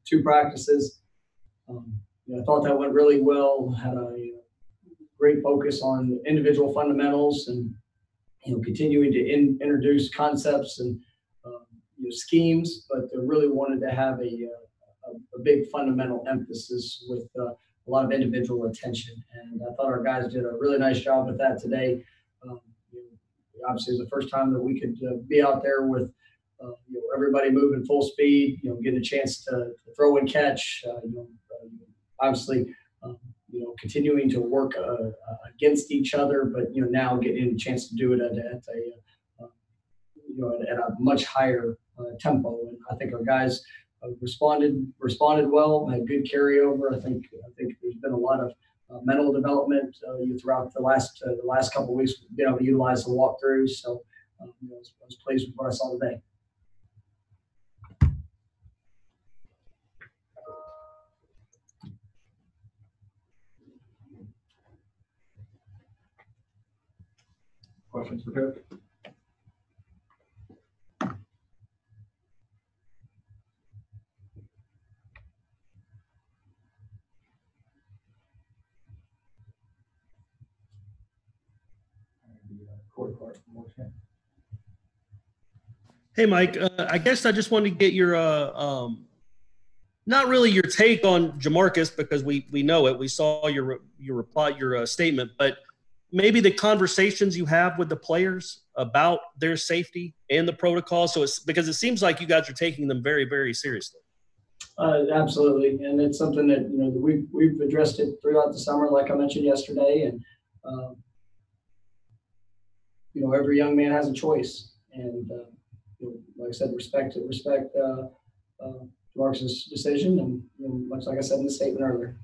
2 practices. I thought that went really well. Had a great focus on individual fundamentals and continuing to introduce concepts and schemes, but they really wanted to have a big fundamental emphasis with a lot of individual attention. And I thought our guys did a really nice job with that today. Obviously, it was the first time that we could be out there with everybody moving full speed, get a chance to throw and catch, obviously, continuing to work against each other, but, now getting a chance to do it at a much higher tempo. And I think our guys responded well, had good carryover. I think there's been a lot of mental development throughout the last couple of weeks, being able to utilize the walkthroughs. So I was pleased with what I saw today. Questions for Coach? Hey, Mike, I guess I just wanted to get your not really your take on Jamarcus, because we know it. We saw your reply, your statement, but maybe the conversations you have with the players about their safety and the protocol. So it's because it seems like you guys are taking them very, very seriously. Absolutely, and it's something that we've addressed it throughout the summer, like I mentioned yesterday, and every young man has a choice, and like I said, respect Marcus's decision, and much like I said in the statement earlier.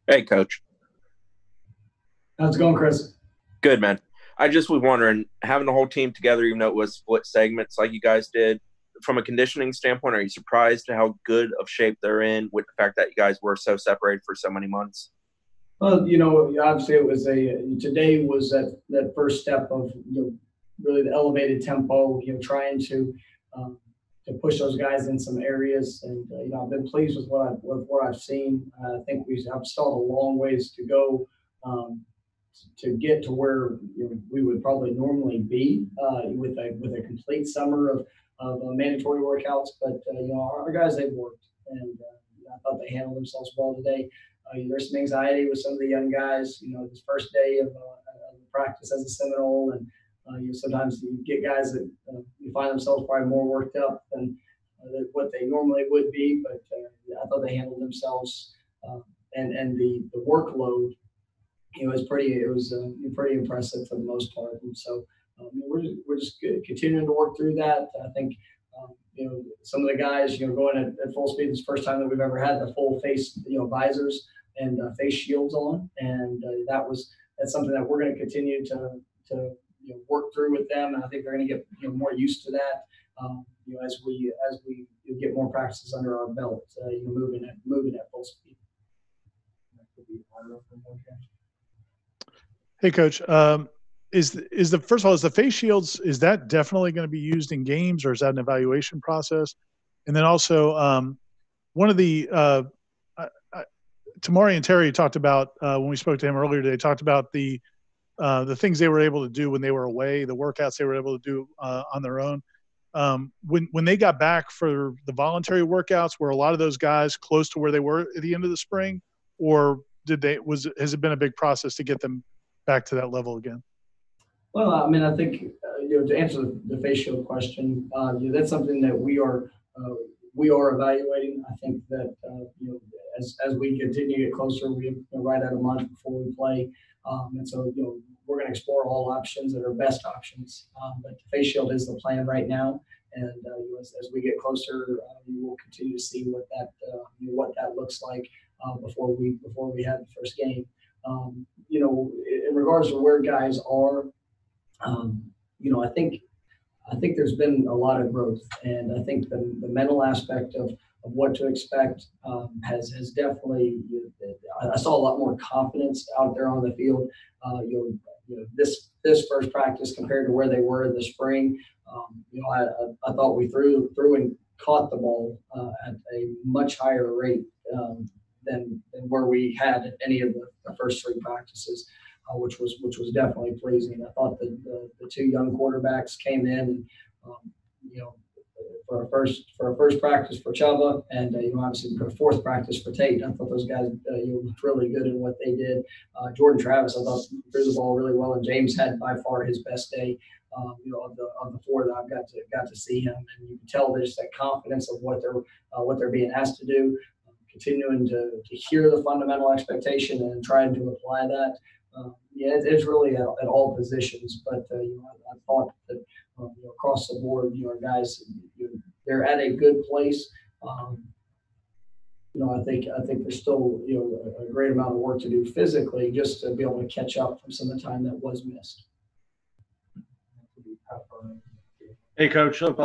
Hey, Coach. How's it going, Chris? Good, man. I just was wondering, having the whole team together, even though it was split segments like you guys did, from a conditioning standpoint, are you surprised at how good of shape they're in with the fact that you guys were so separated for so many months? Well, obviously it was today was that first step of, really the elevated tempo, trying to push those guys in some areas. And, I've been pleased with what I've seen. I think I've still a long ways to go to get to where we would probably normally be with a complete summer of mandatory workouts. But, our guys, they've worked. And I thought they handled themselves well today. There's some anxiety with some of the young guys, this first day of practice as a Seminole. And sometimes you get guys that you find themselves probably more worked up than what they normally would be. But I thought they handled themselves, and the workload, was pretty impressive for the most part. And so we're just continuing to work through that. I think some of the guys going at full speed. It's the first time that we've ever had the full face visors and face shields on, and that's something that we're going to continue to work through with them, and I think they're going to get more used to that as we get more practices under our belt, moving at full speed. Hey, Coach, is the face shields, is that definitely going to be used in games, or is that an evaluation process? And then also one of the Tamari and Terry talked about when we spoke to him earlier today, talked about the things they were able to do when they were away, the workouts they were able to do on their own. When they got back for the voluntary workouts, were a lot of those guys close to where they were at the end of the spring, or has it been a big process to get them back to that level again? Well, I mean, I think to answer the face shield question, that's something that we are evaluating. I think that as we continue to get closer, we're right at a month before we play, and so we're going to explore all options that are best options. But the face shield is the plan right now, and as we get closer, we will continue to see what that looks like before we have the first game. In regards to where guys are, I think there's been a lot of growth, and I think the mental aspect of what to expect has definitely. I saw a lot more confidence out there on the field. This this first practice compared to where they were in the spring. I thought we threw and caught the ball at a much higher rate than where we had at any of the first three practices, which was definitely pleasing. I thought that the two young quarterbacks came in and for a first practice for Chuba and obviously for a fourth practice for Tate. I thought those guys looked really good in what they did. Jordan Travis, I thought threw the ball really well, and James had by far his best day. Of the four that I've got to see him, and you can tell there's that confidence of what they're being asked to do, continuing to hear the fundamental expectation and trying to apply that. It's really at all positions, but I thought that across the board, our guys, they're at a good place. I think there's still a great amount of work to do physically just to be able to catch up from some of the time that was missed. Hey, Coach. Hope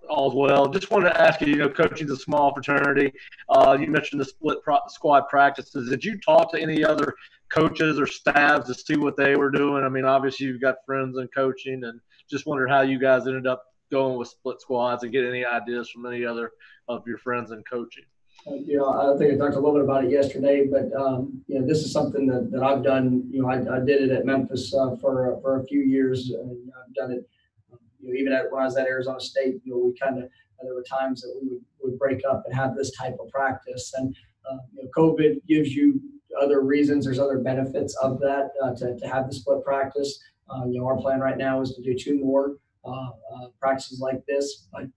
all's well. Just wanted to ask you, coaching's a small fraternity. You mentioned the split squad practices. Did you talk to any other coaches or staffs to see what they were doing? I mean, obviously you've got friends in coaching, and just wondered how you guys ended up going with split squads and get any ideas from any other of your friends in coaching. I think I talked a little bit about it yesterday, but this is something that I've done. I did it at Memphis for a few years. I've done it, even when I was at Arizona State. We there were times that we would break up and have this type of practice. And COVID gives you other reasons. There's other benefits of that to have the split practice. Our plan right now is to do two more practices like this. But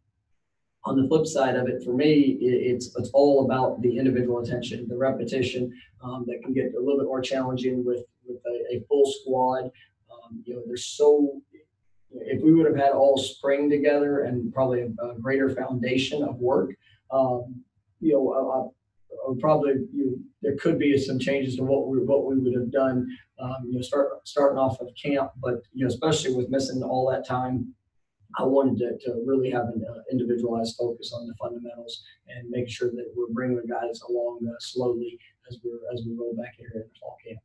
on the flip side of it, for me, it's all about the individual attention, the repetition that can get a little bit more challenging with a full squad. If we would have had all spring together and probably a greater foundation of work, there could be some changes to what we would have done. Starting off of camp, but especially with missing all that time, I wanted to really have an individualized focus on the fundamentals and make sure that we're bringing the guys along slowly as we roll back here in the fall camp.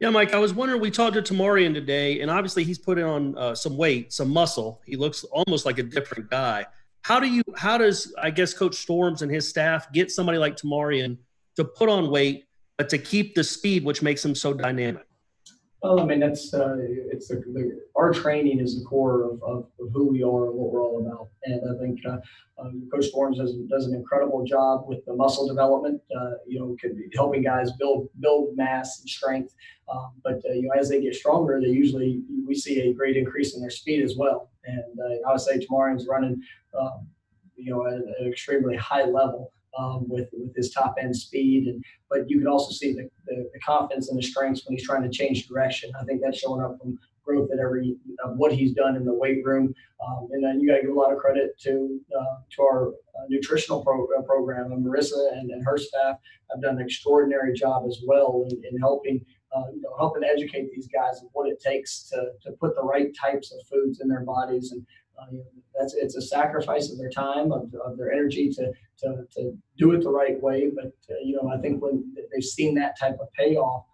Yeah, Mike, I was wondering, we talked to Tamarian today, and obviously he's putting on some weight, some muscle. He looks almost like a different guy. How does, I guess, Coach Storms and his staff get somebody like Tamarian to put on weight, but to keep the speed, which makes him so dynamic? Well, I mean, our training is the core of who we are and what we're all about. And I think Coach Storms does an incredible job with the muscle development, helping guys build mass and strength. But as they get stronger, we see a great increase in their speed as well. And I would say Tamarian's running, at an extremely high level. With his top end speed, but you can also see the confidence and the strengths when he's trying to change direction. I think that's showing up from growth at what he's done in the weight room. And then you got to give a lot of credit to our nutritional program. And Marissa and her staff have done an extraordinary job as well in helping educate these guys of what it takes to put the right types of foods in their bodies. And it's a sacrifice of their time, of their energy to do it the right way. But I think when they've seen that type of payoff,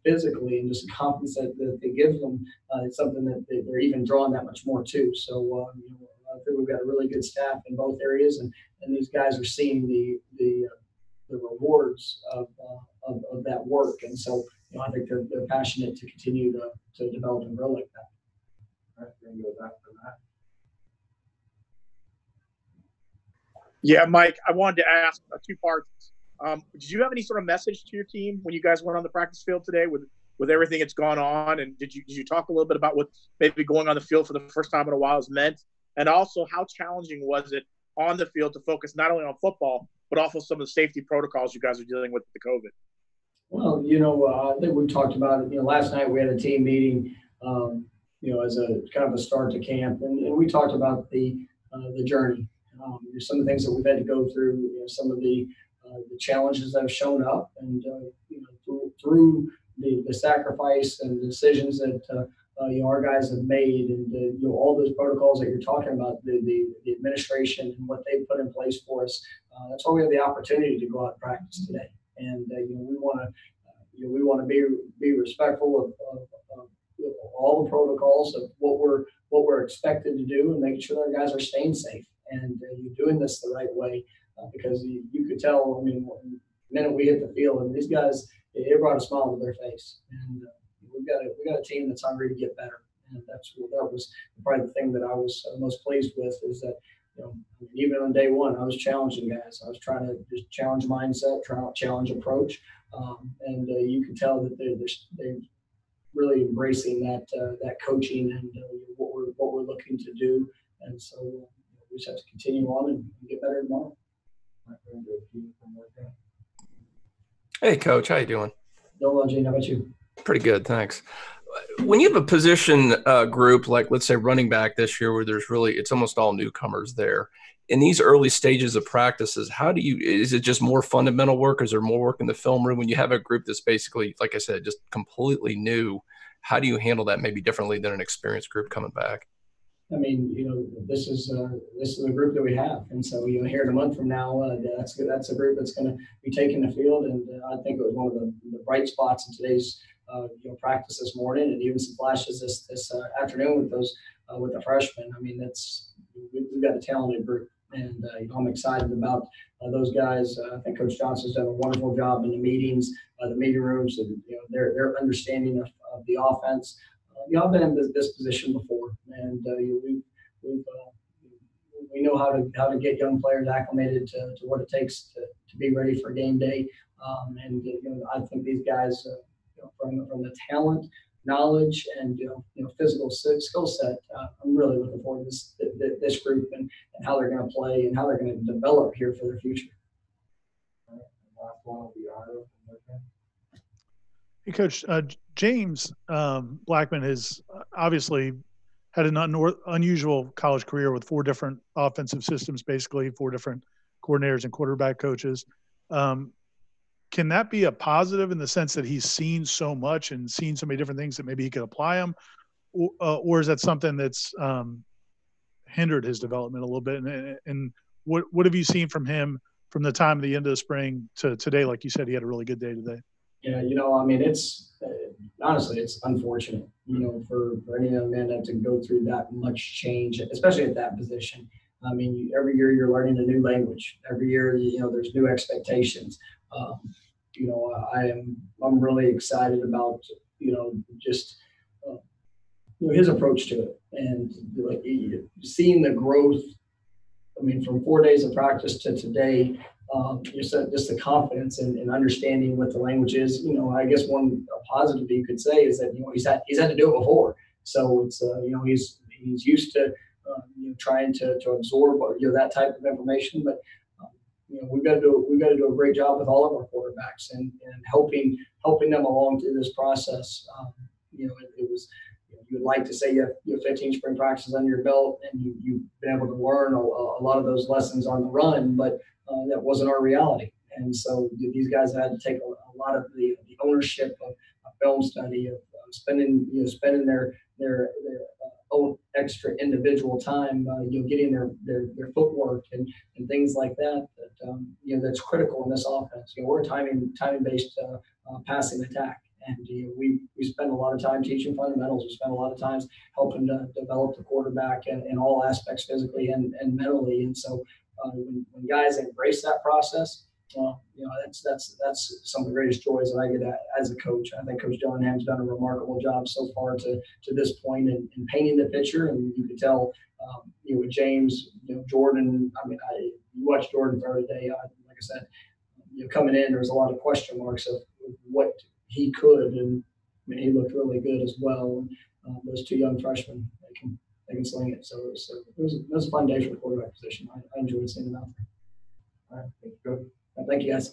physically, and just the confidence that it gives them, it's something that they're even drawing that much more to. So I think we've got a really good staff in both areas, and these guys are seeing the rewards of that work. And so I think they're passionate to continue to develop and grow like that. All right, we're going to go back to that. Yeah, Mike, I wanted to ask two parts. Did you have any sort of message to your team when you guys went on the practice field today with everything that's gone on? And did you talk a little bit about what maybe going on the field for the first time in a while has meant? And also, how challenging was it on the field to focus not only on football, but also some of the safety protocols you guys are dealing with the COVID? Well, I think we talked about it. Last night we had a team meeting, as a kind of a start to camp. And we talked about the journey. Some of the things that we've had to go through, some of the challenges that have shown up, and through the sacrifice and the decisions that our guys have made, and all those protocols that you're talking about, the administration and what they put in place for us. That's why we have the opportunity to go out and practice today, and we want to be respectful of all the protocols of what we're expected to do, and making sure that our guys are staying safe and you're doing this the right way, because you could tell. I mean, the minute we hit the field, and these guys, it brought a smile to their face, and we got a team that's hungry to get better, and that was probably the thing that I was most pleased with, is that even on day one I was challenging guys. I was trying to just challenge mindset, challenge approach, and you can tell that they're really embracing that coaching and what we're looking to do, and so we just have to continue on and get better tomorrow. Hey, Coach, how you doing? Doing well, Gene. How about you? Pretty good, thanks. When you have a position group, like let's say running back this year, where it's almost all newcomers there, in these early stages of practices, is it just more fundamental work? Is there more work in the film room? When you have a group that's basically, like I said, just completely new, how do you handle that maybe differently than an experienced group coming back? I mean, this is a group that we have, and so here in a month from now, that's a group that's going to be taking the field, and I think it was one of the bright spots in today's practice this morning, and even some flashes this afternoon with the freshmen. I mean, we've got a talented group, and I'm excited about those guys. I think Coach Johnson's done a wonderful job in the meetings, the meeting rooms, and their understanding of the offense. I've been in this position before, and we know how to get young players acclimated to what it takes to be ready for game day. And I think these guys, from the talent, knowledge, and physical skill set, I'm really looking forward to this group and how they're going to play and how they're going to develop here for their future. Last one will be Iowa. Hey, Coach, James Blackman has obviously had an unusual college career with 4 different offensive systems, basically 4 different coordinators and quarterback coaches. Can that be a positive in the sense that he's seen so much and seen so many different things that maybe he could apply them, or is that something that's hindered his development a little bit? And what have you seen from him from the time of the end of the spring to today? Like you said, he had a really good day today. Yeah, I mean, it's honestly, it's unfortunate, for any young man to have to go through that much change, especially at that position. I mean, every year you're learning a new language. Every year, there's new expectations. I'm really excited about, just his approach to it, and like seeing the growth. I mean, from 4 days of practice to today. Just the confidence and understanding what the language is. I guess one positive you could say is that he's had to do it before, so it's he's used to trying to absorb that type of information. But we've got to do a great job with all of our quarterbacks and helping them along through this process. It was. You would like to say you have 15 spring practices under your belt and you've been able to learn a lot of those lessons on the run, but that wasn't our reality. And so these guys had to take a lot of the ownership of film study, of spending their own extra individual time, getting their footwork and things like that that's critical in this offense. We're a timing based passing attack. And we spend a lot of time teaching fundamentals. We spend a lot of time helping to develop the quarterback in all aspects, physically and mentally. And so when guys embrace that process, that's some of the greatest joys that I get as a coach. I think Coach Dillingham's done a remarkable job so far to this point in painting the picture. And you could tell, with James, Jordan. I mean, you watched Jordan throw today. Like I said, coming in, there was a lot of question marks of what he could, and I mean, he looked really good as well. Those 2 young freshmen, they can sling it. So it was a fun day for the quarterback position. I enjoyed seeing them out there. All right, thanks, Coach. Thank you, guys.